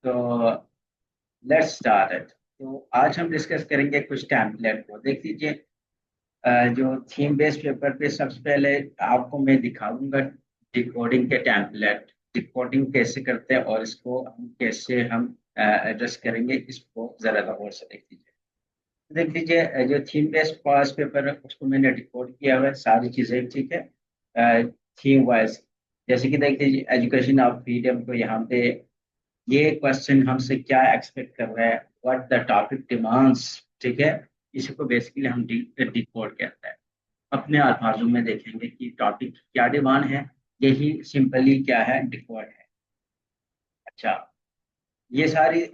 तो let's start it. तो आज हम डिस्कस करेंगे कुछ टेम्पलेट को। देख लीजिए, जो थीम बेस्ड पेपर पे सबसे पहले आपको मैं दिखाऊंगा डिकोडिंग के टेम्पलेट, डिकोडिंग कैसे करते हैं और इसको हम कैसे हम एड्रेस करेंगे, इसको जरा गौर से देख लीजिए। देख लीजिए, जो थीम बेस्ड पास पेपर है उसको मैंने डिकोड किया हुआ है, सारी चीजें ठीक है थीम वाइज। जैसे कि देख लीजिए, एजुकेशन ऑफ फ्रीडम को यहाँ पे ये क्वेश्चन हमसे क्या एक्सपेक्ट कर रहा है, व्हाट द टॉपिक डिमांड्स, ठीक है। इसी को बेसिकली हम डिकोड कहते हैं। अपने अल्फाजों में देखेंगे कि टॉपिक क्या डिमांड है, यही सिंपली क्या है, डिकोड है। अच्छा, ये सारी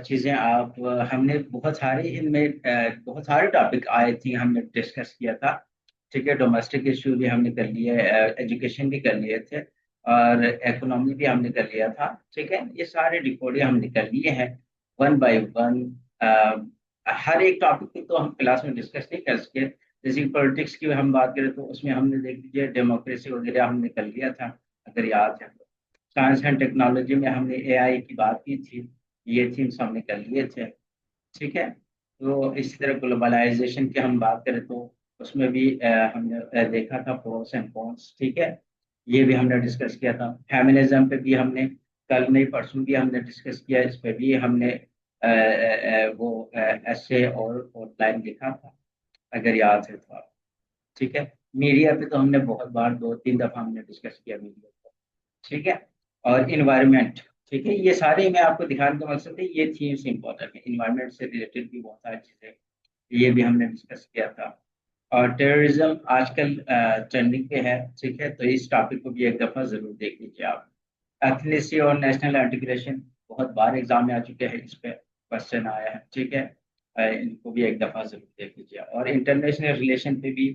चीजें आप हमने बहुत सारे इनमें बहुत सारे टॉपिक आए थे, हमने डिस्कस किया था। ठीक है, डोमेस्टिक इशू भी हमने कर लिए, एजुकेशन भी कर लिए थे और इकोनॉमी भी हमने कर लिया था। ठीक है, ये सारे रिकॉर्डिंग हमने कर लिए हैं वन बाय वन। हर एक टॉपिक को तो हम क्लास में डिस्कस नहीं कर सके। जैसे पॉलिटिक्स की हम बात करें तो उसमें हमने देख लीजिए डेमोक्रेसी वगैरह हमने कर लिया था, अगर याद है। साइंस एंड टेक्नोलॉजी में हमने एआई की बात की थी, ये थीम्स हमने कर लिए थे। ठीक है, तो इसी तरह ग्लोबलाइजेशन की हम बात करें तो उसमें भी हमने देखा था प्रोस एंड कॉन्स। ठीक है, ये भी हमने डिस्कस किया था। फेमिनिज्म पे भी हमने कल नहीं परसों भी हमने डिस्कस किया, इस पे भी हमने वो ऐसे और लाइन लिखा था, अगर याद है तो आप। ठीक है, मीडिया पे तो हमने बहुत बार, 2-3 दफा हमने डिस्कस किया मीडिया को। ठीक है, और इन्वायरमेंट। ठीक है, ये सारे मैं आपको दिखाने का मकसद है, ये थीम्स इंपॉर्टेंट है। इन्वायरमेंट से रिलेटेड भी बहुत सारी चीजें ये भी हमने डिस्कस किया था। और टेररिज्म आजकल ट्रेंडिंग पे है। ठीक है, तो इस टॉपिक को भी एक दफा जरूर देख लीजिए आप। एथनिसिटी और नेशनल इंटीग्रेशन बहुत बार एग्जाम में आ चुके हैं, इस पे क्वेश्चन आया है। ठीक है, इनको भी एक दफा जरूर देख लीजिए। और इंटरनेशनल रिलेशन पे भी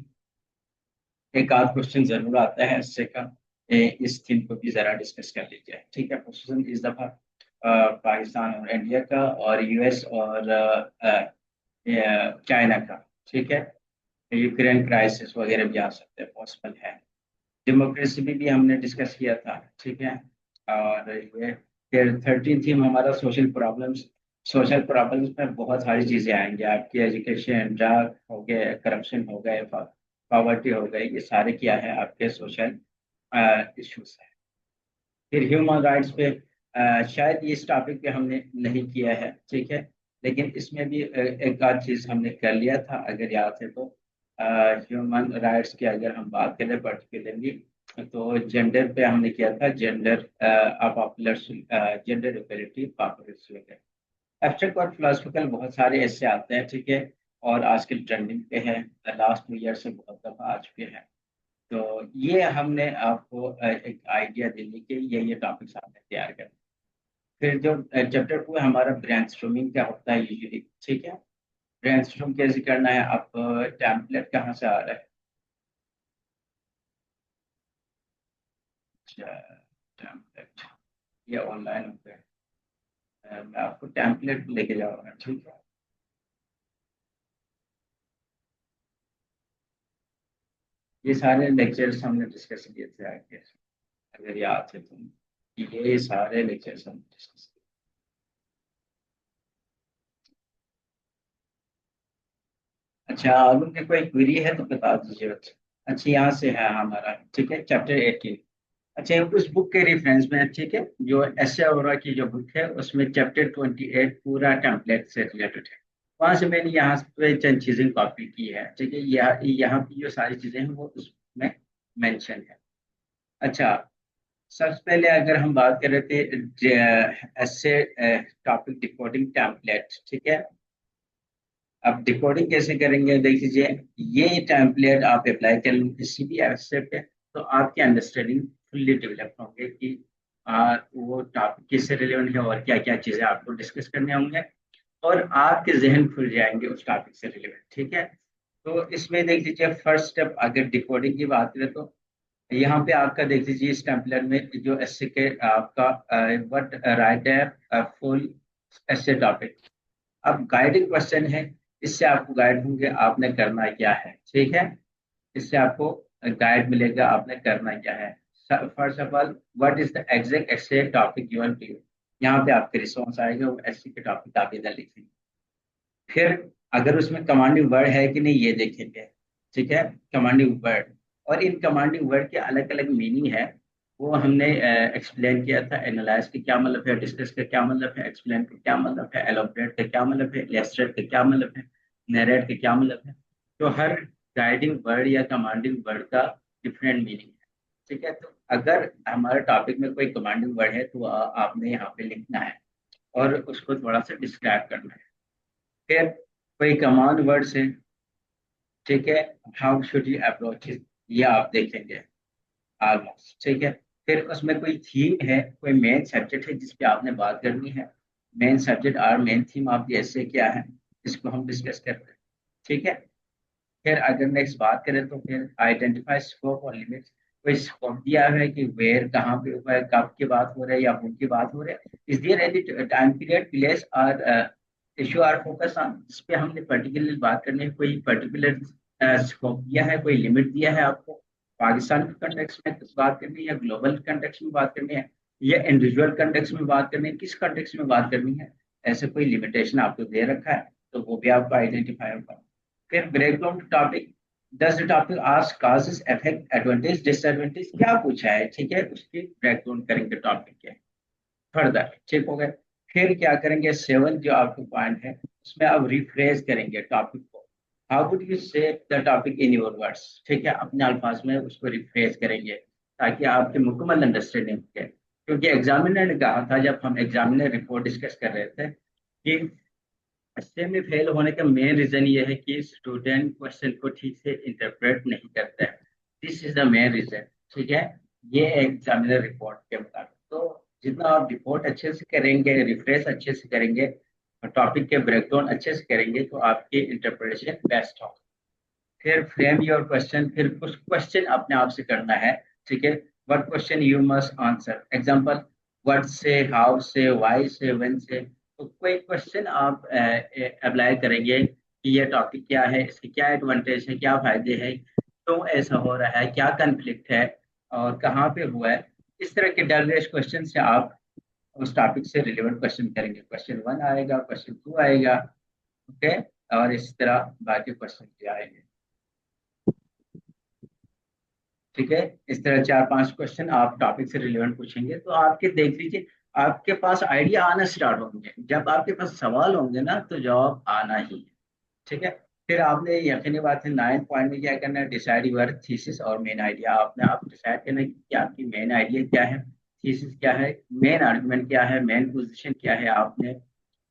एक आध क्वेश्चन जरूर आता है इससे का, इस थीम को भी जरा डिस्कस कर लीजिए। ठीक है, क्वेश्चन इस दफा पाकिस्तान और इंडिया का और यूएस और चाइना का। ठीक है, यूक्रेन क्राइसिस वगैरह भी आ सकते हैं, पॉसिबल है। डेमोक्रेसी भी हमने डिस्कस किया था। ठीक है, और ये फिर 13 थीम हमारा सोशल प्रॉब्लम्स। सोशल प्रॉब्लम्स में बहुत सारी चीजें आएंगी आपकी, एजुकेशन, ड्रग हो गए, करप्शन हो गए, पॉवर्टी हो गई, ये सारे क्या है आपके सोशल इश्यूज है। फिर ह्यूमन राइट्स पे शायद इस टॉपिक पे हमने नहीं किया है। ठीक है, लेकिन इसमें भी एक आध चीज हमने कर लिया था, अगर याद है तो। ह्यूमन राइट्स की अगर हम बात करें पर्टिकुलरली, तो जेंडर पे हमने किया था, gender popular, gender equality popular. Abstract और फिलोसफिकल बहुत सारे ऐसे आते हैं। ठीक है, और आजकल ट्रेंडिंग पे है, लास्ट 2 ईयर से बहुत दफा आ चुके हैं। तो ये हमने आपको एक आइडिया देने के ये टॉपिक्स आपने तैयार कर। फिर जो चैप्टर 2 है हमारा, ब्रेनस्टॉर्मिंग क्या होता है यूजुअली। ठीक है, ब्रेनस्टॉर्म कैसे करना है, आप टेम्पलेट कहाँ से आ रहा है। अच्छा, टेम्पलेट ये ऑनलाइन होता है। मैं आपको टेम्पलेट लेके जाऊंगा। ठीक है, ये सारे लेक्चर्स हमने डिस्कस किए थे आगे, अगर याद है तुम, ये सारे लेक्चर्स हमने डिस्कस किए। अच्छा, अगर उनके कोई क्वेरी है तो बता दीजिए बच्चे। अच्छा, यहाँ से है हमारा। ठीक है, चैप्टर 18। अच्छा, उस बुक के रेफरेंस में, ठीक है, जो एस ओरा की जो बुक है उसमें चैप्टर 28 पूरा टेम्पलेट से रिलेटेड है। वहां से मैंने यहाँ पे चंद चीजें कॉपी की है। ठीक है, यहाँ की जो सारी चीजें हैं वो उसमें मेंशन है। अच्छा, सबसे पहले अगर हम बात कर रहे थे ऐसे टॉपिक डिकोडिंग टेम्पलेट। ठीक है, अब डिकोडिंग कैसे करेंगे, देख लीजिए। ये टेम्पलेट आप अप्लाई कर लें किसी भी ऐसे पे, तो आपकी अंडरस्टैंडिंग फुल्ली डेवलप होंगे कि वो टॉपिक किससे रिलेवेंट है और क्या क्या चीजें आपको डिस्कस करने होंगे, और आपके जहन खुल जाएंगे उस टॉपिक से रिलेवेंट। ठीक है, तो इसमें देख लीजिए, फर्स्ट स्टेप अगर डिकोडिंग की बात करें तो यहाँ पे आपका देख लीजिए, इस टेम्पलेट में जो एस के आपका व्हाट राइट है फुल ऐसे टॉपिक। अब गाइडिंग क्वेश्चन है, इससे आपको गाइड होंगे आपने करना क्या है। ठीक है, इससे आपको गाइड मिलेगा आपने करना क्या है। First of all, what is the exact essay topic given to you. यहाँ पे आपके रिस्पॉन्स आएगा, वो एससी के टॉपिक आप इधर लिखेंगे। फिर अगर उसमें कमांडिंग वर्ड है कि नहीं ये देखेंगे, ठीक है, कमांडिंग वर्ड। और इन कमांडिंग वर्ड के अलग अलग मीनिंग है, वो हमने एक्सप्लेन किया था। एनालाइज का क्या मतलब है, डिस्कस का क्या मतलब है, एक्सप्लेन का क्या मतलब है, एलोबरेट का क्या मतलब है, इलस्ट्रेट का क्या मतलब है, नरेट का क्या मतलब है। तो हर गाइडिंग वर्ड या कमांडिंग वर्ड का डिफरेंट मीनिंग है, ठीक है। तो अगर हमारे टॉपिक में कोई कमांडिंग वर्ड है तो आपने यहाँ पे लिखना है और उसको थोड़ा सा डिस्क्राइब करना है। फिर कोई कमांड वर्ड से, ठीक है, हाउ शुड यू अप्रोच, ये आप देखेंगे ऑलमोस्ट, ठीक है। फिर उसमें कोई थीम है, कोई मेन सब्जेक्ट है जिस पे आपने बात करनी है। मेन सब्जेक्ट और मेन थीम आप जैसे क्या है, इसको हम डिस्कस करते हैं, ठीक है। फिर अगर नेक्स्ट बात करें तो फिर आइडेंटिफाई स्कोप और लिमिट्स। कोई स्कोप दिया है कि वेयर कहाँ पे हुआ है, कब की बात हो रहा है या हुन की बात हो रहा है, is there any time period, place और इशू आर फोकस ऑन, इस पे हमने पर्टिकुलर बात करनी है। कोई पर्टिकुलर स्कोप दिया है, कोई लिमिट दिया है आपको, पाकिस्तान के कंटेक्स में बात करनी है या ग्लोबल कंटेक्स में बात करनी है या इंडिविजुअल कंटेक्स में बात करनी है, किस कंटेक्स में बात करनी है, ऐसे कोई लिमिटेशन आपको दे रखा है तो वो भी आपको आइडेंटिफाई होगा। फिर breakdown topic, does the topic ask causes effect advantage disadvantage, क्या पूछा है, ठीक है, उसकी ब्रेकडाउन करेंगे टॉपिक के फर्दर, ठीक हो गए। फिर क्या करेंगे, सेवन जो आपके पॉइंट है उसमें आप रिफ्रेश करेंगे टॉपिक को। हाउ वुड यू से the topic in your words, ठीक है, अपने अल्फाज में उसको रिफ्रेश करेंगे ताकि आपकी मुकम्मल अंडरस्टैंडिंग हो जाए। क्योंकि एग्जामिनर ने कहा था जब हम एग्जामिनर रिपोर्ट डिस्कस कर रहे थे कि एस्से में फेल होने का मेन रीजन ये है कि स्टूडेंट क्वेश्चन को ठीक से इंटरप्रेट नहीं करता है। This is the main reason, ठीक है, ये एग्जामिनर रिपोर्ट के मुताबिक। तो जितना आप रिपोर्ट अच्छे से करेंगे, रिफ्रेश अच्छे से करेंगे और टॉपिक के ब्रेकडाउन अच्छे से करेंगे तो आपकी इंटरप्रिटेशन बेस्ट होगा। फिर फ्रेम योर क्वेश्चन, फिर कुछ क्वेश्चन अपने आप से करना है, ठीक है। What question you must answer, example what से, हाउ से, व्हाई से, व्हेन से। तो कोई क्वेश्चन आप अप्लाई करेंगे कि ये टॉपिक क्या है, इसके क्या एडवांटेज है, क्या फायदे हैं, क्यों ऐसा हो रहा है, क्या कन्फ्लिक्ट है और कहाँ पे हुआ है। इस तरह के डायरेक्ट क्वेश्चन से आप उस टॉपिक से रिलेवेंट क्वेश्चन करेंगे। क्वेश्चन वन आएगा, क्वेश्चन टू आएगा, ओके, और इस तरह बाकी क्वेश्चन भी आएंगे, ठीक है। इस तरह चार पांच क्वेश्चन आप टॉपिक से रिलेवेंट पूछेंगे तो आपके देख लीजिए आपके पास आइडिया आना स्टार्ट होंगे। जब आपके पास सवाल होंगे ना तो जवाब आना ही है, ठीक है। फिर आपने यकीनी बात है 9 पॉइंट में क्या करना है, डिसाइड यूर थीसिस और मेन आइडिया। आपने आप डिसाइड करना है कि आपकी मेन आइडिया क्या है, थीसिस क्या है, मेन आर्गुमेंट क्या है, मेन पोजीशन क्या है आपने,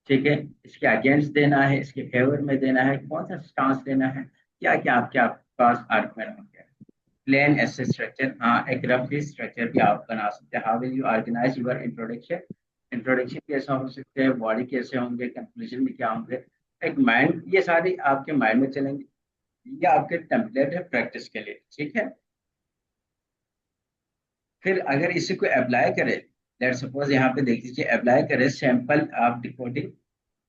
ठीक है, इसके अगेंस्ट देना है, इसके फेवर में देना है, कौन सा स्टांस देना है, क्या क्या आपके पास आर्गुमेंट होंगे। प्लेन ऐसे स्ट्रक्चर, हाँ एक रफली स्ट्रक्चर भी आप बना सकते हैं। How will you organise your introduction, introduction कैसा हो सकते हैं, बॉडी कैसे होंगे, कंक्लूजन में क्या होंगे, एक माइंड, ये सारी आपके माइंड में चलेंगे। ये आपके टेम्पलेट है प्रैक्टिस के लिए, ठीक है। फिर अगर इसी को अप्लाई करें, लेट सपोज यहाँ पे देख लीजिए, अप्लाई करें सैंपल आप डिकोडिंग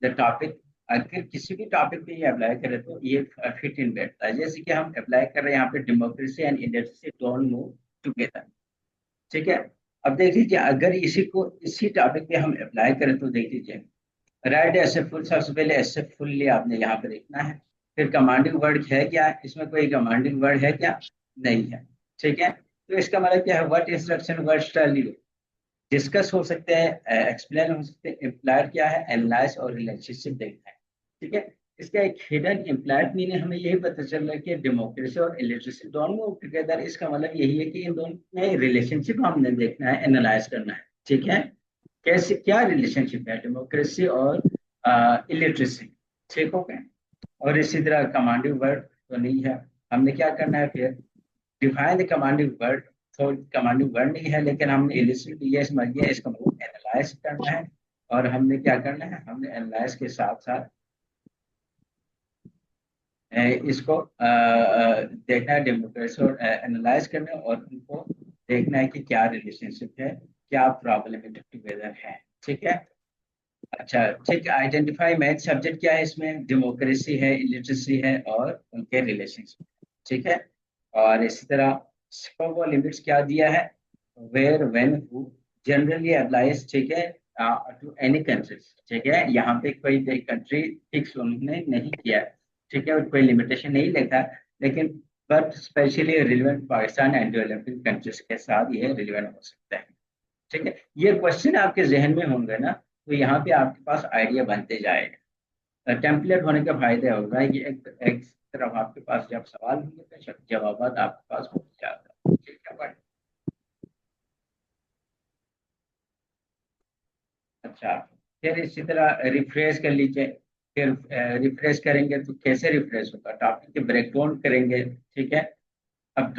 द टॉपिक। अगर किसी भी टॉपिक पे ये अप्लाई करें तो ये फिट इन बैठता है। जैसे कि हम अप्लाई कर रहे हैं यहाँ पे, democracy and industry don't move together, ठीक है। अब देख लीजिए अगर इसी को इसी टॉपिक पे हम अप्लाई करें तो देख लीजिए, राइट ऐसे फुल, सबसे पहले ऐसे फुल्ली आपने यहाँ पे देखना है। फिर कमांडिंग वर्ड है क्या, इसमें कोई कमांडिंग वर्ड है क्या, नहीं है, ठीक है। तो इसका मतलब क्या है, what instruction word tell you, discuss हो सकते हैं, एक्सप्लेन हो सकते हैं, इम्प्लाइड क्या है, एनालाइज और रिलेशनशिप देखना है, ठीक है। इसका एक हिडन इम्प्लाइड मीनिंग हमें यही पता चल रहा है कि डेमोक्रेसी और इलिटरेसी दोनों टुगेदर। इसका मतलब यही है कि इन दोनों में रिलेशनशिप हमने देखना है, एनालाइज करना है, ठीक है। कैसे, क्या रिलेशनशिप है डेमोक्रेसी और इलिटरेसी, ठीक हो गए। और इसी तरह कमांडिंग वर्ड तो नहीं है, हमने क्या करना है फिर, डिफाइन द कमांडिंग वर्ड। तो कमांडिंग वर्ड नहीं है लेकिन हमने इलिसिट ये समझ लिया, इसका मतलब एनालाइज करना है। और हमने क्या करना है, हमने एनालाइज के साथ साथ इसको देखना है, डेमोक्रेसी और एनालाइज करना है, और उनको देखना है कि क्या रिलेशनशिप है, क्या प्रॉब्लम टुगेदर है, ठीक है। अच्छा ठीक है, आइडेंटिफाई मैथ सब्जेक्ट क्या है इसमें, डेमोक्रेसी है, इलिटरेसी है और उनके रिलेशनशिप, ठीक है। और इसी तरह स्कोप और लिमिट्स क्या दिया है, where, when, who, generally applies, ठीक है, टू एनी कंट्रीज, ठीक है। यहाँ पे कोई कंट्री फिक्स उन्होंने नहीं किया है, ठीक है, और कोई लिमिटेशन नहीं लिखा, लेकिन but specially relevant Pakistan and developing countries के साथ ये रिलेवेंट हो सकता है, ठीक है। ये क्वेश्चन आपके जहन में होंगे ना, तो यहाँ पे आपके पास आइडिया बनते जाएगा। टेम्पलेट होने का फायदा होगा कि एक तरफ आपके पास जब सवाल होंगे तो जवाब आपके पास हो जाता है, ठीक है भाई। अच्छा, फिर इसी तरह रिफ्रेश कर लीजिए। फिर रिफ्रेश करेंगे तो कैसे रिफ्रेश होगा, टॉपिक के ब्रेक डाउन करेंगे, ठीक है। अब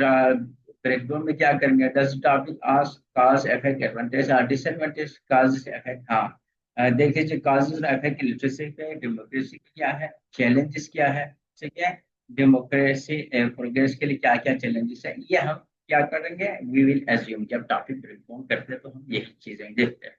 ब्रेक डाउन में क्या करेंगे, does topic as cause effect advantage और डिसएडवांटेज, काज इफेक्ट, हाँ। देख लीजिए, काजेस इफेक्ट लिटरेसी पे, डेमोक्रेसी क्या है, चैलेंजेस क्या है, ठीक है। डेमोक्रेसी प्रोग्रेस के लिए क्या क्या चैलेंजेस है, ये हम क्या करेंगे, वी विल एज्यूम, जब टॉपिक ब्रेक डाउन करते हैं तो हम यही चीजें देखते हैं।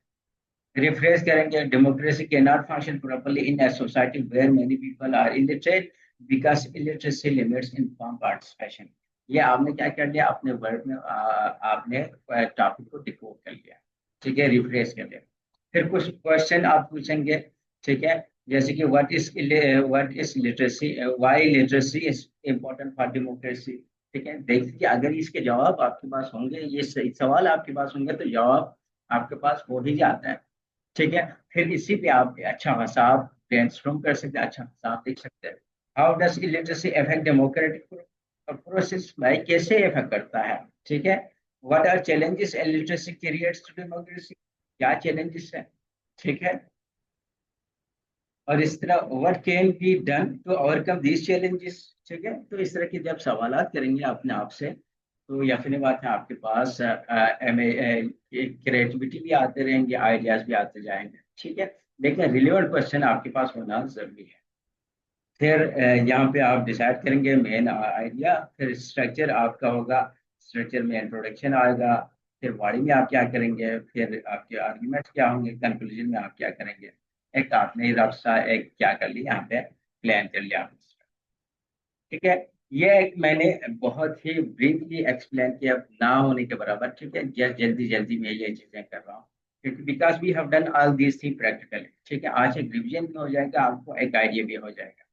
रिफ्रेश करेंगे, democracy can not function properly in a society where many people are illiterate because illiteracy limits inform participation. ये आपने क्या कर लिया, अपने वर्ड में आपने टॉपिक को डिकोड कर लिया, ठीक है, रिफ्रेश कर लिया। फिर कुछ क्वेश्चन आप पूछेंगे, ठीक है, जैसे कि what is literacy, why literacy is important for democracy, ठीक है। देखिए, अगर इसके जवाब आपके पास होंगे, ये सही सवाल आपके पास होंगे, तो जवाब आपके पास हो ही जाता है, ठीक है। फिर इसी पे आप अच्छा खासा आप ब्रेनस्टॉर्म कर सकते हैं, अच्छा खासा आप लिख सकते हैं। How does illiteracy affect democratic process, भाई कैसे इफेक्ट करता है, ठीक है। What are challenges illiteracy creates to democracy, क्या चैलेंजेस है, ठीक है। और इस तरह what can be done to overcome these challenges, ठीक है। तो इस तरह के जब सवालात करेंगे अपने आप से, तो यकीनी बात है आपके पास क्रिएटिविटी भी आते रहेंगे, आइडियाज भी आते जाएंगे, ठीक है। लेकिन रिलेवेंट क्वेश्चन आपके पास होना जरूरी है। फिर यहाँ पे आप डिसाइड करेंगे मेन आइडिया, फिर स्ट्रक्चर आपका होगा, स्ट्रक्चर में इंट्रोडक्शन आएगा, फिर बॉडी में आप क्या करेंगे, फिर आपके आर्ग्यूमेंट क्या होंगे, कंक्लूजन में आप क्या करेंगे। एक आपने रफ सा एक क्या कर लिया यहाँ पे, प्लान कर लिया, ठीक है। ये एक मैंने बहुत ही ब्रीफली एक्सप्लेन किया, ना होने के बराबर, ठीक है, जल्दी जल्दी में ये चीजें कर रहा हूँ, क्योंकि because we have done all these thing practically, ठीक है। आज एक रिविजन भी हो जाएगा, आपको एक आइडिया भी हो जाएगा।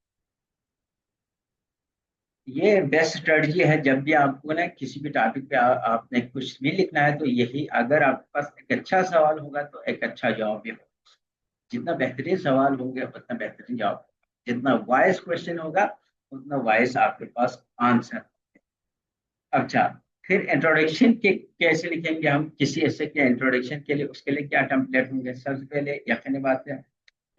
ये बेस्ट स्ट्रेटजी है, जब भी आपको ना किसी भी टॉपिक पे आपने कुछ भी लिखना है, तो यही, अगर आपके पास एक अच्छा सवाल होगा तो एक अच्छा जवाब भी होगा। जितना बेहतरीन सवाल होंगे उतना बेहतरीन जवाब होगा, जितना वाइज क्वेश्चन होगा उतना वाइज आपके पास आंसर। अच्छा, फिर इंट्रोडक्शन के कैसे लिखेंगे हम किसी ऐसे के इंट्रोडक्शन के लिए, उसके लिए क्या टेम्पलेट होंगे, सबसे पहले यकीनी बात है,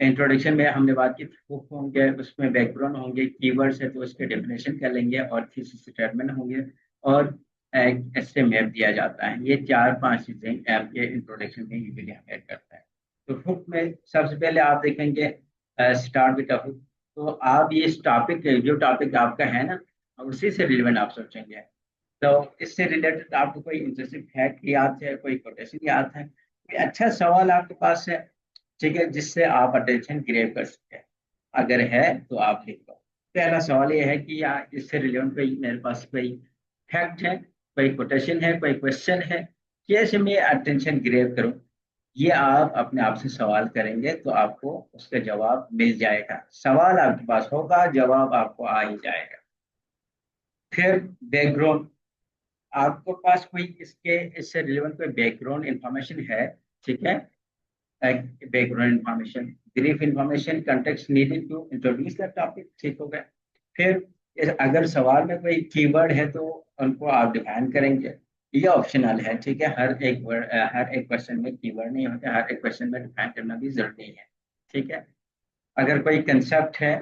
इंट्रोडक्शन में हमने बात की, हुक होंगे, उसमें बैकग्राउंड होंगे, कीवर्ड्स है तो उसके डेफिनेशन कर लेंगे, और थीसिस स्टेटमेंट होंगे, और एक ऐसे मैप दिया जाता है। ये चार पांच चीजें आपके इंट्रोडक्शन में यूजली हम ऐड करते हैं। तो हुक में सबसे पहले आप देखेंगे स्टार्ट विद हुक। तो आप ये टॉपिक, जो टॉपिक आपका है ना, उसी से रिलेवेंट आप सोचेंगे। तो इससे रिलेटेड आपको कोई इंटरेस्टिंग फैक्ट याद है, कोई कोटेशन याद है, कोई अच्छा सवाल आपके पास है, ठीक है, जिससे आप अटेंशन ग्रैब कर सकते हैं, अगर है तो आप लिख लो। पहला सवाल ये है कि यार इससे रिलेवेंट कोई मेरे पास कोई फैक्ट है, कोई कोटेशन है, कोई क्वेश्चन है, कैसे मैं अटेंशन ग्रैब करूं। ये आप अपने आप से सवाल करेंगे तो आपको उसका जवाब मिल जाएगा, सवाल आपके पास होगा, जवाब आपको आ ही जाएगा। फिर बैकग्राउंड, आपके पास कोई इसके इससे रिलेवेंट कोई बैकग्राउंड इंफॉर्मेशन है, ठीक है, background information, brief information, context needed to introduce the topic, ठीक हो गया। फिर अगर सवाल में कोई कीवर्ड है तो उनको आप डिफाइन करेंगे, ये ऑप्शनल है, ठीक है। हर एक क्वेश्चन में कीवर्ड नहीं होता, हर एक क्वेश्चन में डिफाइन करना भी जरूरी है, ठीक है। अगर कोई कंसेप्ट है,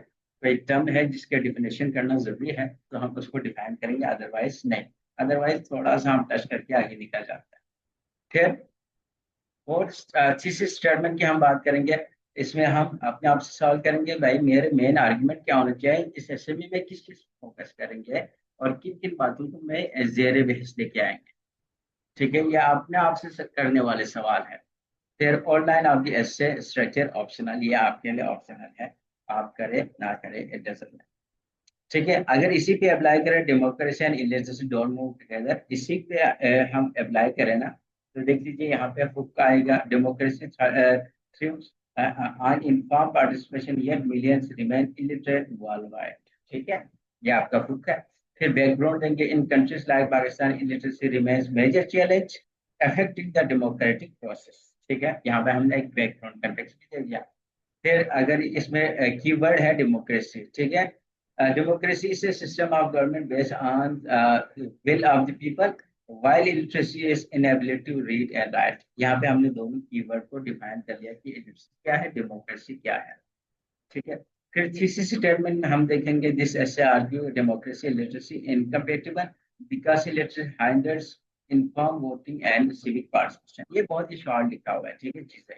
कोई टर्म है जिसके डिफिनेशन करना जरूरी है, तो हम उसको डिफाइन करेंगे, अदरवाइज नहीं। अदरवाइज थोड़ा सा हम टच करके आगे निकल जाते हैं। फिर और थीसिस स्टेटमेंट की हम बात करेंगे। इसमें हम अपने आप से सवाल करेंगे, भाई मेरे मेन आर्गुमेंट क्या होना चाहिए, इस ऐसे में किस चीज फोकस करेंगे, और किन किन बातों को मैं जेर बहस लेके आएंगे, ठीक है। ये अपने आप से करने वाले सवाल है। फिर online off the essay structure optional, ये आपके लिए ऑप्शनल है, आप करें ना करें इट डजंट, ठीक है। अगर इसी पे अप्लाई करें, democracy and illiteracy don't move together, इसी पे हम अप्लाई करें ना, तो देख लीजिए यहाँ पे हुक आएगा, democracy through uninformed participation, yet millions remain illiterate worldwide. ठीक है, ये आपका हुक है। फिर बैकग्राउंड देंगे, in countries like Pakistan illiteracy remains major challenge affecting the democratic process. ठीक है, यहाँ पे हमने एक बैकग्राउंड कंटेक्स्ट भी दे दिया। फिर अगर इसमें कीवर्ड है डेमोक्रेसी, ठीक है, democracy is a system of government based on will of the people while illiteracy is inability to read and write. यहाँ पे हमने दोनों कीवर्ड को डिफाइन कर लिया कि इलिटरेसी क्या है, डेमोक्रेसी क्या है। ठीक है, फिर थीसिस स्टेटमेंट में हम देखेंगे this essay argue democracy literacy incompatible because illiteracy hinders inform voting and civic participation. ये बहुत ही शॉर्ट लिखा हुआ है, ठीक है चीजें।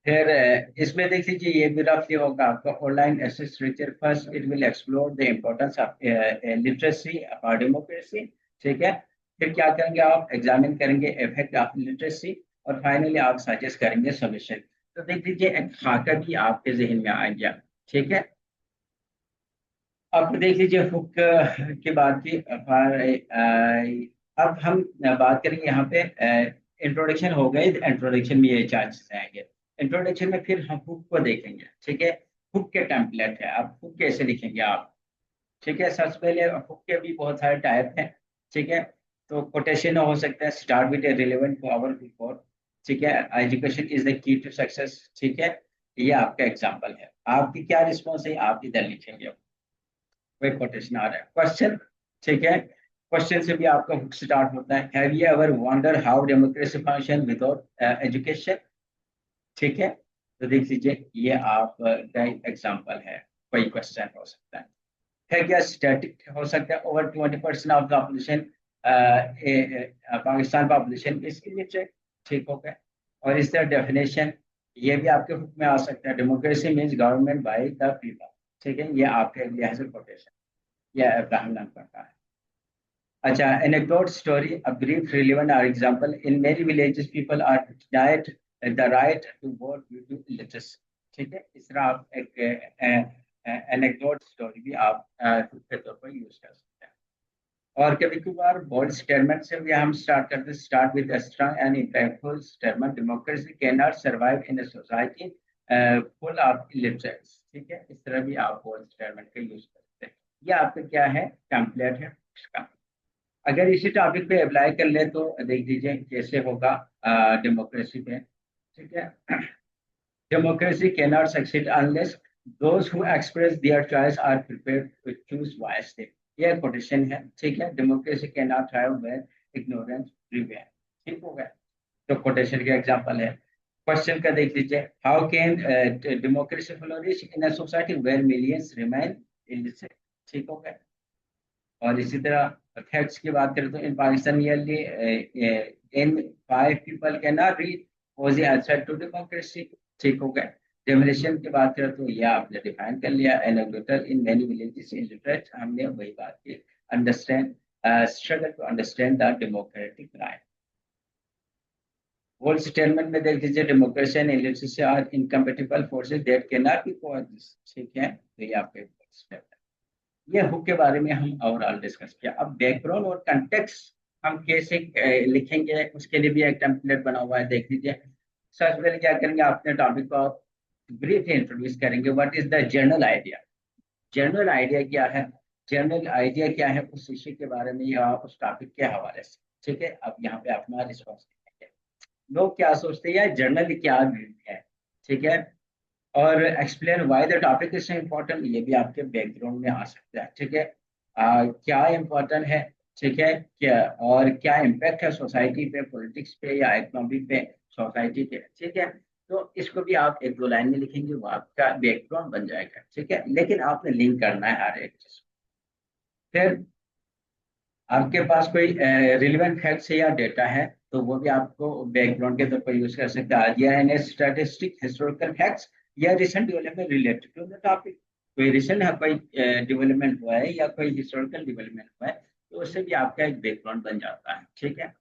फिर इसमें देख लीजिए, ये भी रफली होगा आपका online essays structure. First it will explore the importance of literacy for democracy. ठीक है, फिर क्या करेंगे आप, एग्जामिन करेंगे इफेक्ट ऑफ लिटरेसी, और फाइनली आप सजेस्ट करेंगे सोल्यूशन। तो देख लीजिए, एक खाका भी आपके जहन में आ गया। ठीक है, अब देख लीजिए हुक की बात की। अब हम बात करेंगे यहाँ पे, इंट्रोडक्शन हो गई, इंट्रोडक्शन में ये चार चीजें आएंगे। इंट्रोडक्शन में फिर हम हुक को देखेंगे। ठीक है, हुक के टेम्पलेट है, अब हुक कैसे लिखेंगे आप। ठीक है, सबसे पहले हुक के भी बहुत सारे टाइप हैं। ठीक है, तो कोटेशन हो सकता है, start with a relevant powerful quote. ठीक है, education is the key to success. ठीक है, ये आपका एग्जाम्पल है। आपकी क्या रिस्पॉन्स है, आप इधर लिखेंगे, कोई कोटेशन आ रहा है, क्वेश्चन। ठीक है, क्वेश्चन से भी आपका हुक स्टार्ट होता है। Have you ever wonder how democracy function without education. ठीक है, तो देख लीजिए, ये आपका एग्जांपल है, कोई क्वेश्चन हो सकता है क्या स्टैटिक हो सकता है। Over 20% of the population, Pakistan population इसके नीचे। ठीक हो गया, और इस तरह डेफिनेशन ये भी आपके हुक में आ सकता है, democracy means government by the people. ठीक है, ये आपके लिहाज से कोटेशन, यह अब्राहम लिंकन का है। अच्छा, anecdote story, a brief, relevant or example. In many villages, people are denied the right to vote due to illiteracy. ठीक है, इस तरह आप एक एनेक्डोट स्टोरी भी आप के तौर पर यूज कर सकते हैं। और कभी कभार बोल्ड स्टेटमेंट से भी हम स्टार्ट करते हैं। Start with strong and impactful statement, democracy can not survive in a society full of illiterates. ठीक है, इस तरह भी आप बोल्ड स्टेटमेंट का यूज कर सकते हैं। ये आपका क्या है, टेम्पलेट है इसका। अगर इसी टॉपिक पे अप्लाई कर ले तो देख लीजिए कैसे होगा डेमोक्रेसी पे। ठीक है, democracy can not succeed unless those who express their choice are prepared to choose wisely. ये कोटेशन है। ठीक है, democracy can not thrive when ignorance prevail. ठीक हो गया, तो कोटेशन का एग्जांपल है। क्वेश्चन का देख लीजिए, how can democracy flourish in a society where millions remain illiterate. ठीक हो गया, और इसी तरह फैक्ट्स की बात करें तो in Pakistan nearly in 5 people can not read was the answer to democracy. ठीक हो गया, डेमोनेशन की बात करें तो यह आपने डिफाइन कर लिया, anecdotal in many villages illiterate, हमने वही बात की। Understand, struggle to understand the democratic right. World statement में देख लीजिए, democracy and illiteracy are incompatible forces that can not be coexist. ठीक है, तो ये आपके स्टेटमेंट, ये हुक के बारे में हम ओवरऑल डिस्कस किया। अब बैकग्राउंड और कंटेक्स्ट हम कैसे लिखेंगे, उसके लिए भी एक टेम्पलेट बना हुआ है, देख लीजिए। सबसे पहले क्या करेंगे, अपने टॉपिक को ब्रीफली इंट्रोड्यूस करेंगे। What is the general idea. General idea क्या है, जनरल आइडिया क्या है उस विषय के बारे में या उस टॉपिक के हवाले से। ठीक है, अब यहाँ पे अपना रिस्पॉन्स देंगे, लोग क्या सोचते हैं या जनरली क्या व्यू है। ठीक है, और explain why the topic is important, ये भी आपके बैकग्राउंड में आ सकता है। ठीक है, क्या इम्पोर्टेंट है। ठीक है, क्या और क्या इम्पैक्ट है सोसाइटी पे, पॉलिटिक्स पे या इकोनॉमी पे, सोसाइटी पे। ठीक है, तो इसको भी आप एक दो लाइन में लिखेंगे, वो आपका बैकग्राउंड बन जाएगा। ठीक है, लेकिन आपने लिंक करना है हर एक चीज। फिर आपके पास कोई रिलेवेंट फैक्ट्स है या डेटा है तो वो भी आपको बैकग्राउंड के तौर पर यूज कर सकते हैं। Idea and statistic, historical facts या recent development related to the topic. कोई रिसेंट है, कोई डेवलपमेंट हुआ है या कोई हिस्टोरिकल डेवलपमेंट हुआ है, तो उससे भी आपका एक बैकग्राउंड बन जाता है। ठीक है,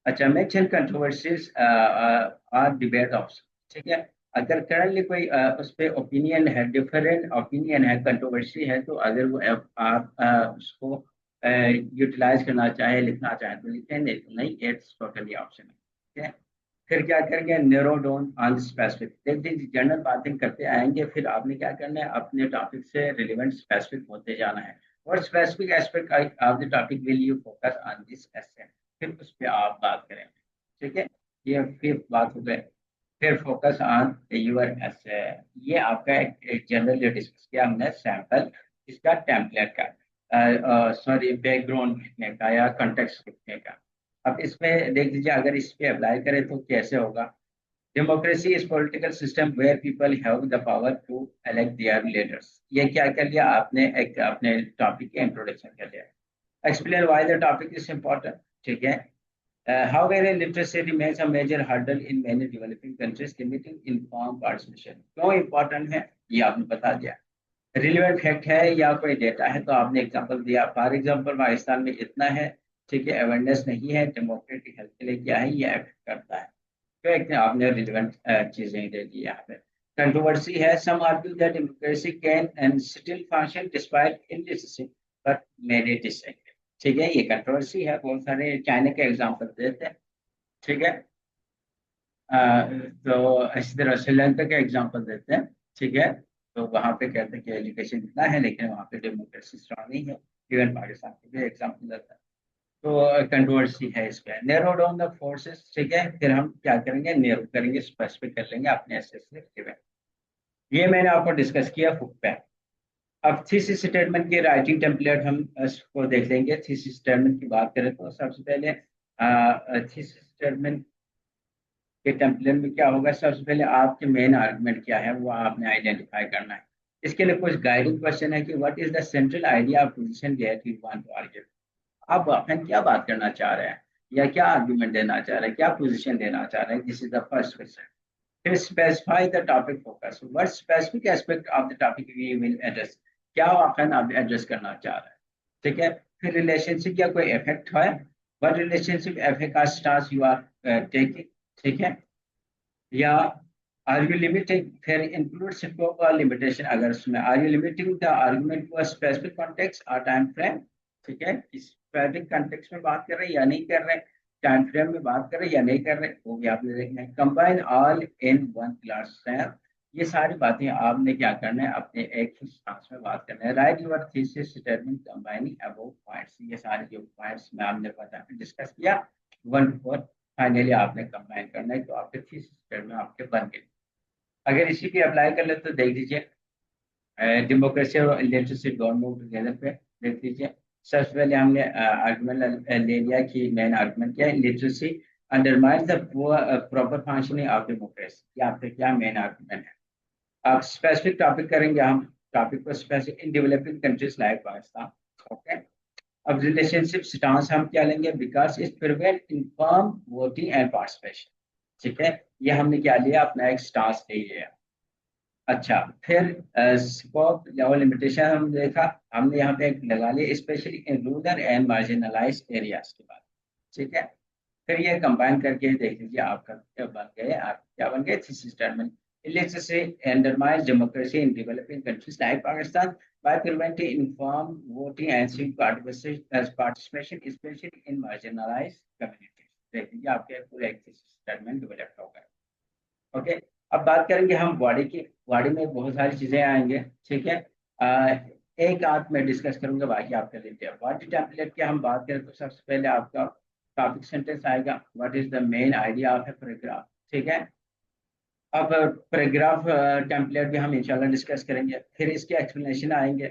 अच्छा, mention controversies are debate option. ठीक है, अगर करंटली कोई उस पर ओपिनियन है, डिफरेंट ओपिनियन है, कंट्रोवर्सी है, तो अगर वो आप उसको यूटिलाइज करना चाहे, लिखना चाहे तो लिखें, नहीं तो नहीं, इट्स टोटली ऑप्शन है। ठीक है, फिर क्या करेंगे, नैरो डाउन ऑन स्पेसिफिक। देखिए जनरल बातें करते आएंगे, फिर आपने क्या करना है, अपने टॉपिक से रिलेवेंट स्पेसिफिक होते जाना है। और specific aspect of the topic will you focus on this एसे, फिर उस पर आप बात करेंगे। ठीक है, ये फिर बात हो गई। फिर फोकस ऑन यूर एसे, ये आपका एक जनरल डिस्कस किया हमने सैंपल इसका, टेम्पलेट का, सॉरी बैकग्राउंड लिखने का या कंटेक्स्ट लिखने का। अब इसमें देख लीजिए, अगर इस पे अप्लाई करें तो कैसे होगा। Democracy is political system where people have the power to elect their leaders. ये क्या कर लिया आपने, एक अपने टॉपिक के इंट्रोडक्शन कर लिया। Explain why the topic is important. ठीक है, however literacy remains a major hurdle in many developing countries, limiting informed participation। क्यों इम्पोर्टेंट है ये आपने बता दिया। रिलेवेंट फैक्ट है या कोई डेटा है तो आपने एग्जांपल दिया। फॉर एग्जांपल पाकिस्तान में इतना है, ठीक है, अवेयरनेस नहीं है डेमोक्रेटिक हेल्थ के लिए, क्या है ये अफेक्ट करता है। तो एक आपने रिलेवेंट चीजें दे दी यहाँ पे। कंट्रोवर्सी है, some argue that democracy can and still function despite illiteracy but many disagree. ठीक है, ये कंट्रोवर्सी है, बहुत सारे चाइना के एग्जांपल देते हैं। ठीक है, तो इसी तरह श्रीलंका के एग्जांपल देते हैं। ठीक है, तो वहाँ पे कहते हैं कि एजुकेशन इतना है लेकिन वहाँ पे डेमोक्रेसी स्ट्रांग नहीं है। इवन पाकिस्तान के भी एग्जांपल देता है। तो कंट्रोवर्सी है इस पे। नैरो डाउन द फोर्सेस, ठीक है, फिर हम क्या करेंगे, नैरो करेंगे, स्पेसिफिक कर लेंगे अपने एसेसमेंट। ये मैंने आपको डिस्कस किया हुक पे। अब थीसिस स्टेटमेंट की राइटिंग टेम्पलेट हम इसको देख लेंगे। थीसिस स्टेटमेंट की बात करें तो सबसे पहले थीसिस स्टेटमेंट के टेम्पलेट में क्या होगा, सबसे पहले आपके मेन आर्गुमेंट क्या है वो आपने आइडेंटिफाई करना है। इसके लिए कुछ गाइडिंग क्वेश्चन है कि what is the central idea of position that you want to argue. आप अपन क्या बात करना चाह रहे हैं या क्या आर्गुमेंट देना चाह रहे हैं, क्या पोजीशन देना चाह रहे हैं, this is the first question. फिर specify the topic focus, what specific aspect of the topic we will address, क्या अपन आप एड्रेस करना चाह रहे हैं। ठीक है, फिर रिलेशनशिप या कोई इफेक्ट है, व्हाट रिलेशनशिप इफेक्ट का स्टांस यू आर टेकिंग। ठीक है, या आर यू लिमिटिंग, फिर इंक्लूड स्कोप और लिमिटेशन, अगर उसमें are you limiting the argument to a specific context और टाइम फ्रेम। ठीक है, इस स्पेसिफिक कॉन्टेक्स्ट में बात कर रहे हैं या नहीं कर रहे, टाइम फ्रेम में बात कर रहे हैं या नहीं कर रहे, वो भी आपने देखना है। Combine all in one class, ये सारी बातें आपने क्या करना है, अपने एक ही क्लास में बात करना है। Write your thesis statement combining above points, ये सारे जो पॉइंट्स में आपने पता डिस्कस किया, वन फोर फाइनली आपने कंबाइन करना है, तो आपके थीसिस स्टेटमेंट आपके बन गए। अगर इसी पे अप्लाई कर ले तो देख लीजिए, डेमोक्रेसी और लिटरेसी गवर्नमेंट टुगेदर पे देख लीजिए। सबसे पहले हमने आर्गुमेंट ले लिया कि मेन आर्गुमेंट क्या है, literacy undermines the proper functioning of democracy, ये आपके क्या मेन आर्गुमेंट है। अब स्पेसिफिक टॉपिक करेंगे हम, टॉपिक को specific in developing countries like Pakistan. Okay, अब रिलेशनशिप स्टांस हम क्या लेंगे, because it prevent inform voting and participation. ठीक है, ये हमने क्या लिया, अपना एक स्टांस ले लिया। अच्छा, फिर स्कोप लेवल लिमिटेशन हम देखा, हमने यहाँ पे एक लगा लिया, specially in rural and marginalise areas के बाद। ठीक है, फिर ये कंबाइन करके देख लीजिए आपका क्या बन गए, आप क्या बन गए, thesis statement. Illiteracy undermines democracy in developing countries like Pakistan by preventing informed voting and civic participation, especially in marginalized communities। देख लीजिए आपके पूरे एक स्टेटमेंट डेवलप हो गए। ओके, अब बात करेंगे हम बॉडी की। बॉडी में बहुत सारी चीजें आएंगे। ठीक है, एक आध में डिस्कस करूंगा, बाकी आप कर लीजिए। बॉडी टेम्पलेट की हम बात करें तो सबसे पहले आपका टॉपिक सेंटेंस आएगा, what is the main idea of a paragraph. ठीक है, अब पैराग्राफ टेम्पलेट भी हम इंशाल्लाह डिस्कस करेंगे, फिर इसके एक्सप्लेनेशन आएंगे।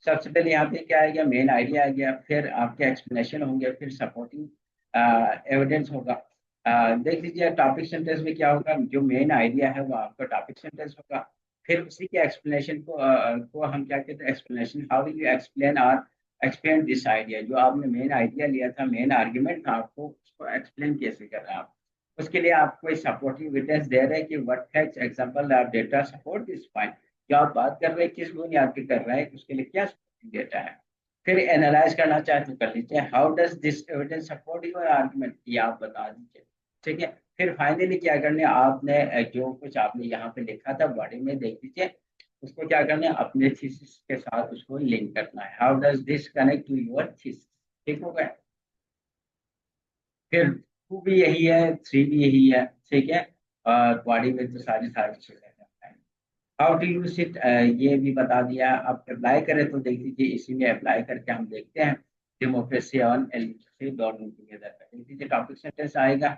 सबसे पहले यहाँ पे क्या आएगा, मेन आइडिया आ गया, फिर आपके एक्सप्लेनेशन होंगे, फिर सपोर्टिंग एविडेंस होगा। देख लीजिए टॉपिक सेंटेंस में क्या होगा, जो मेन आइडिया है वो आपका टॉपिक सेंटेंस होगा। फिर उसी के एक्सप्लेनेशन को हम क्या कहते हैं, explanation, how will you explain और एक्सप्लेन दिस आइडिया, जो आपने मेन आइडिया लिया था, मेन आर्ग्यूमेंट था, आपको उसको एक्सप्लेन कैसे कर रहे हैं आप। उसके लिए आप कोई सपोर्टिंग एविडेंस दे रहे हैं कि what facts example of data support this point, जो आप बात कर रहे हैं किस बुनियाद पे कर रहे हैं, उसके लिए क्या डेटा है। फिर एनालाइज करना चाहे तो कर लीजिए, how does this evidence support your argument, ये आप बता दीजिए। ठीक है, फिर फाइनली क्या करने, आपने जो कुछ आपने यहाँ पे लिखा था बॉडी में देख लीजिए, उसको क्या करना है, अपने थीसिस के साथ उसको लिंक करना है, how does this connect to your thesis. ठीक हो गया। फिर टू भी यही है, थ्री भी यही है, ठीक है। और बॉडी में तो सारी सारी चीजें हैं। हाउ टू यूज इट ये भी बता दिया। अब अप्लाई करें तो देख लीजिए, इसी में अप्लाई करके हम देखते हैं। Democracy on eligibility government together का देख लीजिए, टॉपिक सेंटेंस आएगा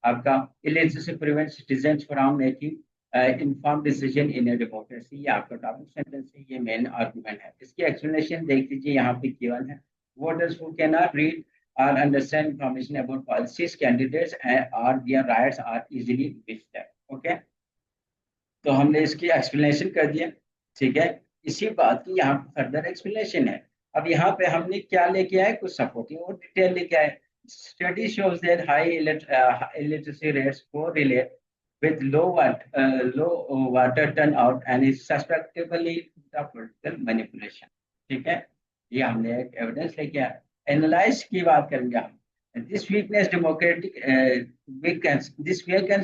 आपका। Eligibility prevent citizen from making inform decision in a democracy, ये आपका टॉपिक सेंटेंस है, ये मेन आर्गुमेंट है। इसकी एक्सप्लेनेशन देख लीजिए, यहाँ पे गिवन है। Voters who can not read or understand information about policies, candidates or their rights are easily mislead. Okay, तो हमने इसकी एक्सप्लेनेशन कर दिया, ठीक है। इसी बात की यहाँ फर्दर एक्सप्लेनेशन है। अब यहाँ पे हमने क्या लेके आए, कुछ सपोर्टिंग और डिटेल लेके आए। Study shows that high illiteracy rates को relate with low water turnout and is susceptibility to political manipulation, ठीक है। ये हमने एक एविडेंस लेके आए। एनालाइज की बात करेंगे हम। This weakness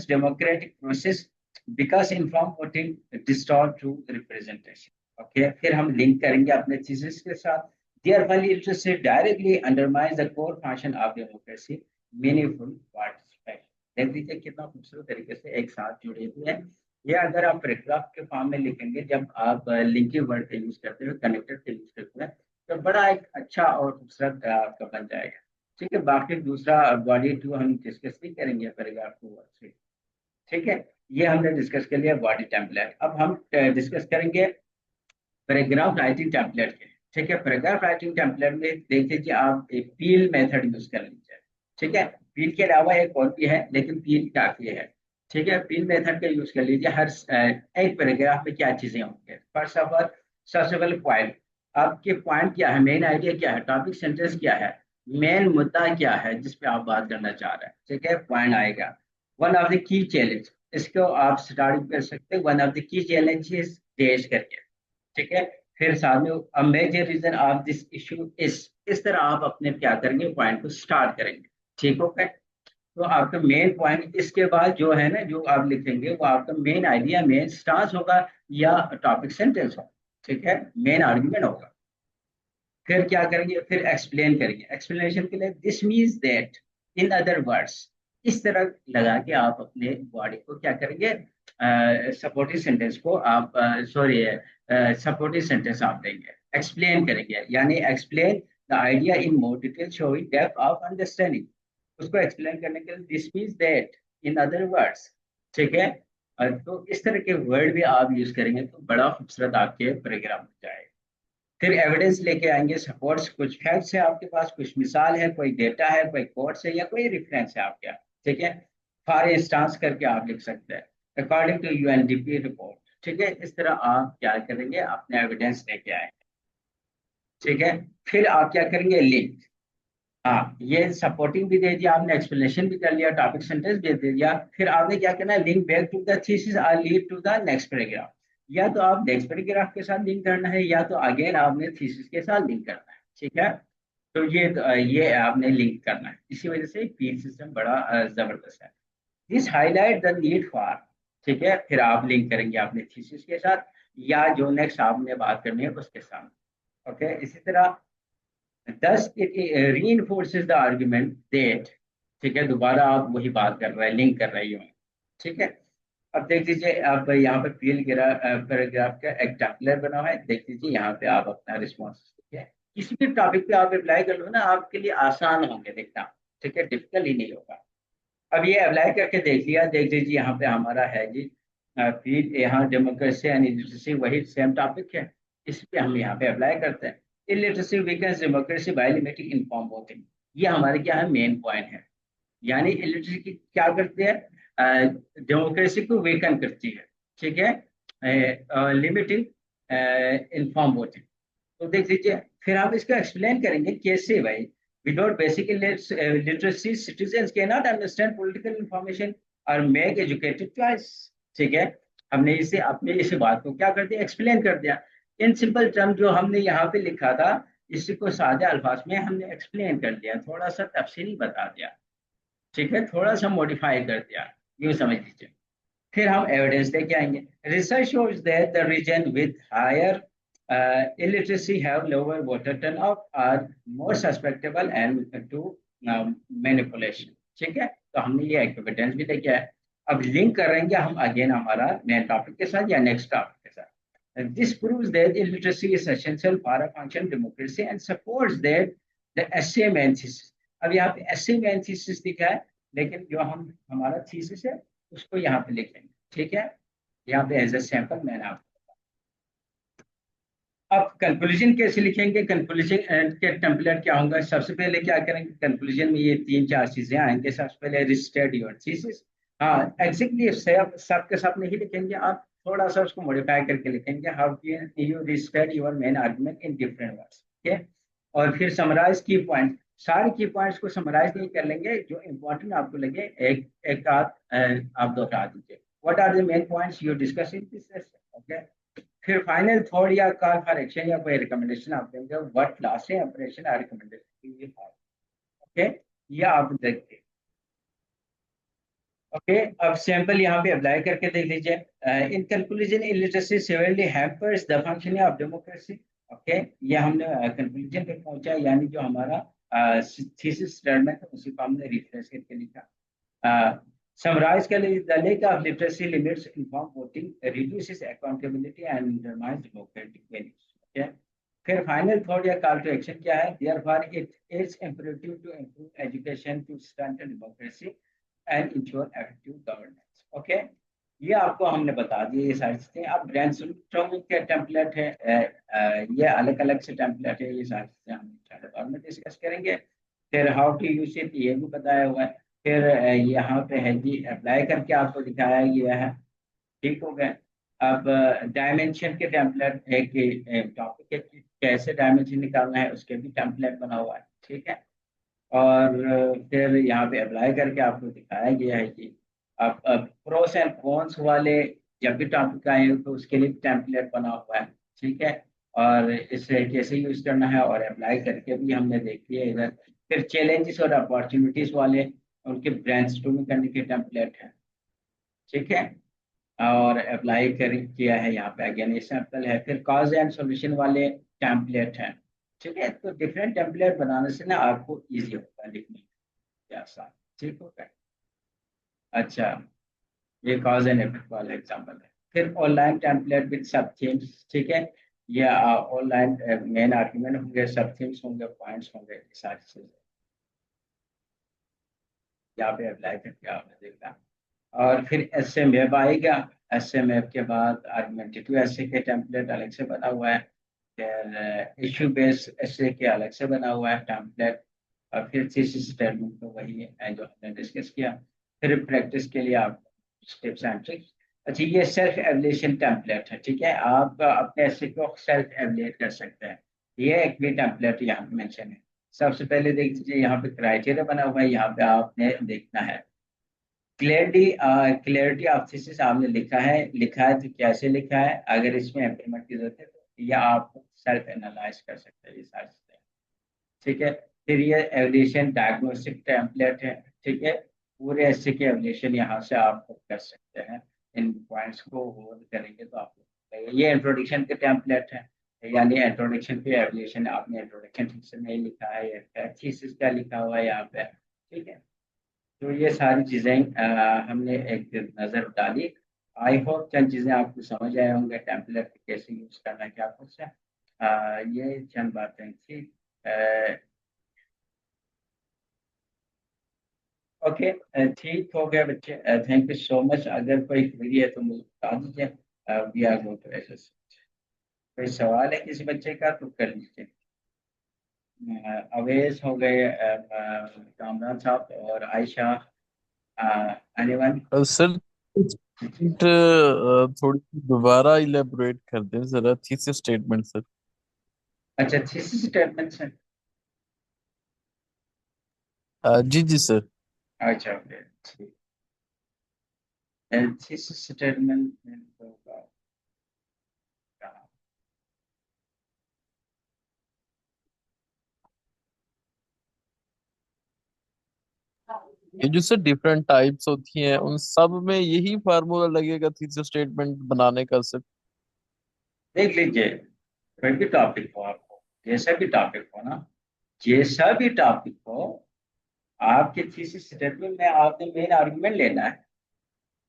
democratic process because inform voting distort through representation. Okay, फिर हम लिंक करेंगे अपने थीसिस के साथ। Their value interest directly undermines the core function of democracy, meaningful participation. देख लीजिए कितना खूबसूरत तरीके से एक साथ जुड़े हुए हैं। ये अगर आप पैराग्राफ के फॉर्म में लिखेंगे, जब आप लिंकिंग वर्ड का यूज करते हुए, कनेक्टेड का यूज करते हैं, तो बड़ा एक अच्छा और खूबसूरत आपका बन जाएगा, ठीक है। बाकी दूसरा बॉडी टू हम डिस्कस नहीं करेंगे पैराग्राफ 2 और 3, ठीक है। ये हमने डिस्कस कर लिया बॉडी टेम्पलेट। अब हम डिस्कस करेंगे पैराग्राफ राइटिंग टेम्पलेट के, ठीक है। पैराग्राफ राइटिंग टेम्पलेट में देख लीजिए, आप एक पील मेथड यूज कर लीजिए, ठीक है। पील के अलावा एक और भी है, लेकिन पील काफी है, ठीक है। पील मेथड का यूज कर लीजिए। हर एक पैराग्राफ में क्या चीजें होंगे। फर्स्ट ऑफ ऑल, सबसे पहले पॉइंट, आपके पॉइंट क्या है, मेन आइडिया क्या है, टॉपिक सेंटेंस क्या है, मेन मुद्दा क्या है जिस पे आप बात करना चाह रहे हैं, ठीक है। पॉइंट आएगा। One of the key challenge, इसको आप स्टार्ट कर सकते हैं, one of the key challenges देश करके, ठीक है। फिर साथ में a major reason of this issue इस तरह आप अपने क्या करेंगे, पॉइंट को स्टार्ट करेंगे, ठीक हो गए। तो आपका मेन पॉइंट इसके बाद जो है ना, जो आप लिखेंगे वो आपका मेन आइडिया, मेन स्टांस होगा या टॉपिक सेंटेंस होगा, ठीक है, मेन आर्गुमेंट होगा। फिर क्या करेंगे, फिर एक्सप्लेन करेंगे। एक्सप्लेनेशन के लिए this means that, in other words, इस तरह लगा के आप अपने बॉडी को क्या करेंगे, सपोर्टिव सेंटेंस को आप सॉरी सपोर्टिव सेंटेंस आप देंगे, एक्सप्लेन करेंगे, यानी explain the idea in more detail showing depth of understanding. उसको एक्सप्लेन करने के लिए this means that, in other words, ठीक है। तो इस तरह के वर्ड भी आप यूज करेंगे तो बड़ा खूबसूरत आपके पैराग्राफ हो जाएगा। फिर एविडेंस लेके आएंगे, सपोर्ट्स, कुछ फैक्ट्स है आपके पास, कुछ मिसाल है, कोई डेटा है, कोई कोर्स है या कोई रेफरेंस है आपके, ठीक है। फॉर इंस्टांस करके आप लिख सकते हैं, अकॉर्डिंग टू यूएनडीपी रिपोर्ट, ठीक है। इस तरह आप क्या करेंगे, अपने एविडेंस लेके आएंगे, ठीक है। फिर आप क्या करेंगे, लिंक। हाँ, ये सपोर्टिंग भी दे दिया आपने, एक्सप्लेनेशन भी कर लिया, टॉपिक सेंटेंस भी दे दिया। फिर आपने क्या करना है, link back to the thesis और lead to the next paragraph. या तो आप नेक्स्ट पैराग्राफ के साथ लिंक करना है, या तो अगेन आपने थीसिस के साथ लिंक करना है, ठीक है। तो ये आपने लिंक करना है। इसी वजह से पीर सिस्टम बड़ा जबरदस्त है। This highlight the need for, ठीक है। फिर आप लिंक करेंगे अपने थीसिस के साथ, या जो नेक्स्ट आपने बात करनी है उसके साथ, ओके। इसी तरह thus it reinforces the argument that, ठीक है, दोबारा आप वही बात कर रहे हैं, लिंक कर रही हो, ठीक है। अब देख लीजिए, आप यहाँ पे पील पैराग्राफ का एक टेम्पलेट बना हुआ है, देख लीजिए यहाँ पे आप अपना रिस्पॉन्स, ठीक है। किसी भी टॉपिक पे आप अप्लाई कर लो ना, आपके लिए आसान होंगे देखना, ठीक है, डिफिकल्ट ही नहीं होगा। अब ये अप्लाई करके देख लिया, देख लीजिए यहाँ पे हमारा है जी, फिर यहाँ डेमोक्रेसी एंड इलिटरेसी, वही सेम टॉपिक है, इस पे हम यहाँ पे अप्लाई करते हैं। Illiteracy weakness democracy by limiting inform voting, ये हमारे क्या है, मेन पॉइंट है। यानी इलिटरेसी की क्या करती है, डेमोक्रेसी को वीकन करती है, ठीक है, लिमिटिंग इन्फॉर्म वोटिंग। तो देख लीजिए, फिर आप इसको एक्सप्लेन करेंगे कैसे भाई। Without basic literacy citizens can not understand political information और मेक एजुकेटेड चॉइस, ठीक है। हमने इसे अपने इस बात को क्या कर दिया, एक्सप्लेन कर दिया। इन सिंपल टर्म जो हमने यहाँ पे लिखा था, इसी को सादे अल्फाज में हमने एक्सप्लेन कर दिया, थोड़ा सा तफसीली बता दिया, ठीक है, थोड़ा सा मॉडिफाई कर दिया, यूँ समझ लीजिए। फिर हम एविडेंस लेके आएंगे। Research shows that the region with higher illiteracy have lower voter turnout are more susceptible and to manipulation, ठीक है, तो हमने ये एक्विवेलेंस भी लेके आया। अब लिंक करेंगे हम अगेन हमारा नए टॉपिक के साथ या नेक्स्ट टॉपिक के साथ। This proves that illiteracy is essential for a function democracy and supports that the essay main thesis. अब यहाँ पे एसे मेन थीसिस दिखा है, लेकिन जो हम हमारा थीसिस है उसको यहाँ पे लिखेंगे। ठीक है, यहाँ पे एज ए सैंपल मैंने आपको। अब कंक्लूजन कैसे लिखेंगे? कंक्लूजन के टेम्पलेट क्या होगा? सबसे पहले क्या करेंगे, कंक्लूजन में ये तीन चार चीजें आएंगे। सबसे पहले रिस्टेड योर थीसिस। हाँ, एग्जैक्टली सब सब के सब नहीं लिखेंगे, आप थोड़ा सा उसको मॉडिफाई करके लिखेंगे। How can you restate your main argument in different words. ठीक है, और फिर समराइज की पॉइंट। सारे की पॉइंट्स को समराइज नहीं कर लेंगे, जो इंपॉर्टेंट आपको लगे एक एक आध आप दोहरा दीजिए। What are the main points you discuss in this session. Okay, फिर फाइनल थॉट या कॉल फॉर एक्शन या कोई रिकमेंडेशन आप देंगे, what last operation are recommendation. Okay, ये आप देखते। ओके, अब सैंपल यहाँ पे अप्लाई करके देख लीजिए। In conclusion illiteracy severally hampers the functioning of democracy. Okay, ये हमने कंक्लूजन पे पहुंचा, यानी जो हमारा थीसिस स्टेटमेंट है उसी को हमने रिफ्रेश करके लिखा। Summarize के लिए, the lack of literacy limits informed voting, reduces accountability and undermines democratic values. Okay? फिर फाइनल थॉट या कॉल टू एक्शन क्या है? Therefore, it is imperative to improve education to strengthen democracy and ensure effective governance. Okay? ये आपको हमने बता दिया ये सारी चीजें। अब ब्रेनस्टॉर्मिंग के टेम्पलेट है, ये अलग अलग से टेम्पलेट है, ये सारी चीजें हम बाद में डिस्कस करेंगे। फिर हाउ टू यूज इट ये भी बताया हुआ है। फिर यहाँ पे है जी अप्लाई करके आपको दिखाया गया है। ठीक हो गया। अब डायमेंशन के टेम्पलेट है कि टॉपिक के कैसे डायमेंशन निकालना है, उसके भी टेम्पलेट बना हुआ है। ठीक है, और फिर यहाँ पे अप्लाई करके आपको दिखाया गया है कि अब प्रोस एंड कॉन्स वाले जब भी टॉपिक आए तो उसके लिए टेम्पलेट बना हुआ है। ठीक है, और इसे कैसे यूज करना है और अप्लाई करके भी हमने देख लिया इधर। फिर चैलेंजेस और अपॉर्चुनिटीज वाले उनके ब्रेनस्टॉर्मिंग करने के टेम्पलेट है। ठीक है, और अप्लाई कर किया है यहाँ पे अगेन एग्जाम्पल है। फिर कॉज एंड सॉल्यूशन वाले टेम्पलेट हैं। ठीक है, तो डिफरेंट टेम्पलेट बनाने से ना आपको इजी होगा लिखने में, आसान। ठीक होगा। अच्छा, ये कॉज एंड इफेक्ट वाला एग्जाम्पल है। फिर ऑनलाइन टेम्पलेट विद सब थीम्स। ठीक है, ये ऑनलाइन मेन आर्गुमेंट होंगे, सब थीम्स होंगे, पॉइंट्स होंगे, ये सारी चीजें यहाँ पे अप्लाई करके आपने देखना। और फिर एस एम वेब आएगा। एस एम वेब के बाद आर्गुमेंटेटिव एसे के टेम्पलेट अलग से बना हुआ है। फिर इशू बेस्ड एसे के अलग से बना हुआ है टेम्पलेट। और फिर थीसिस स्टेटमेंट तो वही है जो हमने डिस्कस किया। फिर प्रैक्टिस के लिए आप टिप्स एंड ट्रिक्स। अच्छा, ये सेल्फ एवल्यूशन टेम्पलेट है। ठीक है, आप अपने एसे को सेल्फ एवल्यूट कर सकते हैं। ये एक भी टेम्पलेट यहाँ पे मेंशन है। सबसे पहले देख लीजिए, यहाँ पे क्राइटेरिया बना हुआ है, यहाँ पे आपने देखना है क्लियरिटी। क्लियरिटी ऑफ थीसिस आपने लिखा है तो कैसे लिखा है, अगर इसमें इम्प्लीमेंट की जरूरत है तो या आप सेल्फ एनालाइज कर सकते हैं ये सारी चीजें। ठीक है, फिर ये एवल्यूशन डायग्नोस्टिक टेम्पलेट है। ठीक है, पूरे ऐसे के एवल्यूशन यहाँ से आप कर सकते हैं। इन पॉइंट्स को होल्ड करेंगे तो आपको ये इंट्रोडक्शन के टेम्पलेट है। यानी इंट्रोडक्शन पे एवल्यूशन, आपने इंट्रोडक्शन ठीक से नहीं लिखा है, या थीसिस का लिखा हुआ है यहाँ पे। ठीक है, तो ये सारी चीजें हमने एक नजर डाली। आई होप चंद चीजें आपको समझ आए होंगे, टेम्पलेट कैसे यूज करना है, क्या कुछ है। ये चंद बातें थी। ओके, ठीक हो गया बच्चे। Thank you so much. अगर कोई क्वेरी है तो मुझे बता दीजिए। We are going to assess. कोई सवाल है किसी बच्चे का तो कर लीजिए। अवेश हो गए, कामरान साहब और आयशा, एनीवन? सर थोड़ी दोबारा इलेबोरेट कर दें जरा थीसिस स्टेटमेंट सर। अच्छा, थीसिस स्टेटमेंट है। जी जी सर। अच्छा, ओके, ठीक। थीसिस स्टेटमेंट होगा कहाँ? ये जो सर डिफरेंट टाइप्स होती हैं उन सब में यही फार्मूला लगेगा थीसिस स्टेटमेंट बनाने का सर। देख लीजिए, कोई भी टॉपिक हो, आपको जैसा भी टॉपिक हो ना, जैसा भी टॉपिक हो, आपके थीसिस स्टेटमेंट में आपने मेन आर्गुमेंट लेना है,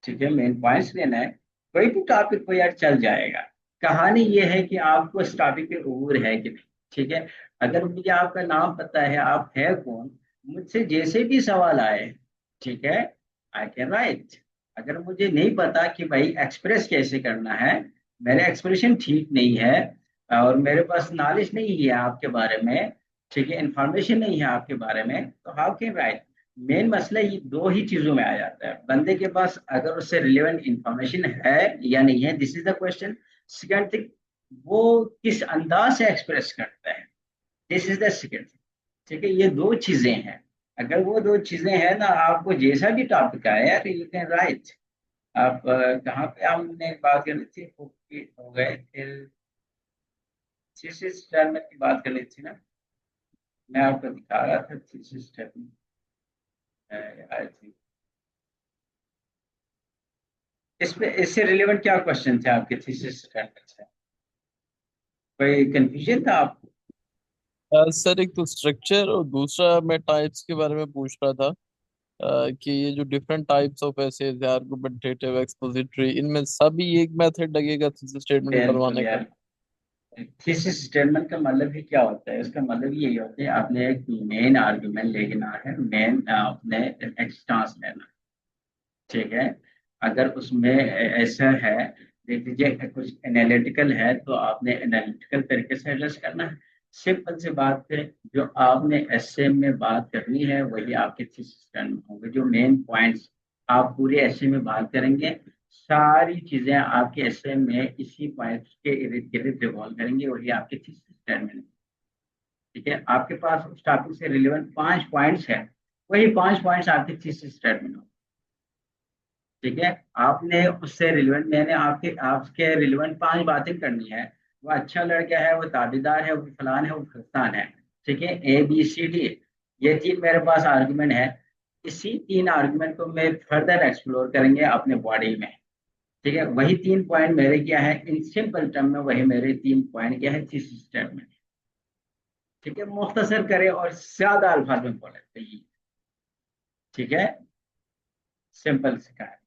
ठीक है, मेन पॉइंट्स लेना है, कोई भी टॉपिक को यार चल जाएगा। कहानी ये है कि आपको इस टॉपिक पे उबूर है कि नहीं, ठीक है। अगर मुझे आपका नाम पता है, आप है कौन, मुझसे जैसे भी सवाल आए, ठीक है, आई कैन राइट। अगर मुझे नहीं पता कि भाई एक्सप्रेस कैसे करना है, मेरा एक्सप्रेशन ठीक नहीं है, और मेरे पास नॉलेज नहीं है आपके बारे में, ठीक है, इंफॉर्मेशन नहीं है आपके बारे में, तो हाउ कैन राइट। मेन मसला ये दो ही चीजों में आ जाता है, बंदे के पास अगर उससे रिलेवेंट इंफॉर्मेशन है या नहीं है, this is the question. Second thing, वो किस अंदाज से एक्सप्रेस करता है, this is the second thing. ठीक है, ये दो चीजें हैं। अगर वो दो चीजें हैं ना, आपको जैसा भी टॉपिक आया तो यू कैन राइट। आप कहाँ पे हमने बात कर ली थी, हो गए फिर थीसिस स्टेटमेंट की बात कर ली थी ना, मैं आपको दिखा रहा था थीसिस स्टेटमेंट आई थिंक। इसमें इससे रिलेवेंट क्या क्वेश्चन थे आपके थीसिस स्टेटमेंट से, कोई कंफ्यूजन था आपको? सर एक तो स्ट्रक्चर और दूसरा मैं टाइप्स के बारे में पूछ रहा था। कि ये जो डिफरेंट टाइप्स ऑफ एसेज है, आर्गुमेंटेटिव, एक्सपोजिटरी, इनमें सभी एक मेथड लगेगा थीसिस स्टेटमेंट बिल्कुल बनवाने का? यार, थीसिस स्टेटमेंट का मतलब ही क्या होता है, इसका मतलब यही होता है, आपने एक मेन आर्गुमेंट लेना है, मेन आपने एक्सटेंस लेना है, ठीक है। अगर उसमें ऐसा है, देख लीजिए कुछ एनालिटिकल है, तो आपने एनालिटिकल तरीके से एड्रेस करना है। सिंपल सी बात है, जो आपने एसए में बात करनी है वही आपके थीसिस में होंगे, जो मेन पॉइंट्स आप पूरे एसए में बात करेंगे, सारी चीजें आपके एसए में इसी पॉइंट्स के इर्द गिर्द रिवॉल्व करेंगे, वही आपके थीसिस में। ठीक है, आपके पास उस टॉपिक से रिलेवेंट 5 पॉइंट्स है, वही 5 पॉइंट्स आपके थीसिस स्टेटमेंट। ठीक है, आपने उससे रिलेवेंट, मैंने आपके आपके रिलेवेंट 5 बातें करनी है। वो अच्छा लड़का है, वो ताबेदार है, वो फलान है, वो फस्तान है, ठीक है, ABCD, ये 3 मेरे पास आर्गुमेंट है। इसी 3 आर्गुमेंट को मैं फर्दर एक्सप्लोर करेंगे अपने बॉडी में। ठीक है, वही 3 पॉइंट मेरे क्या है, इन सिंपल टर्म में वही मेरे 3 पॉइंट क्या है थीसिस स्टेटमेंट। ठीक है, मुख्तसर करें और ज्यादा अल्फाज में बोले तो ये, ठीक है, सिंपल से कहा।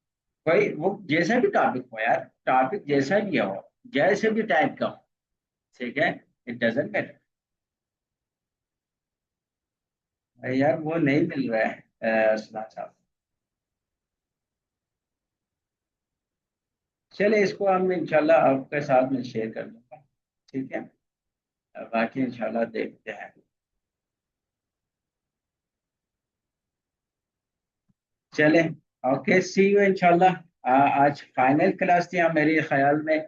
भाई वो जैसा भी टॉपिक हो यार, टॉपिक जैसा भी हो, जैसे भी टाइप का हो, ठीक है, इट डजेंट मैटर। यार वो नहीं मिल रहा है सुधार साहब। चले, इसको हम इंशाल्लाह आपके साथ में शेयर कर दूंगा, ठीक है। बाकी इंशाल्लाह देखते हैं। चले, ओके, सी यू इंशाल्लाह। आज फाइनल क्लास थी मेरे ख्याल में,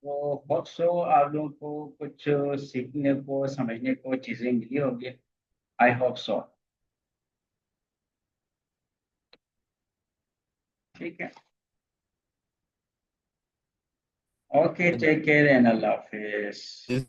तो होप सो आप लोगों को कुछ सीखने को समझने को चीजें मिली होगी, आई होप सो। ठीक है, ओके, टेक केयर एंड अल्लाह हाफिज।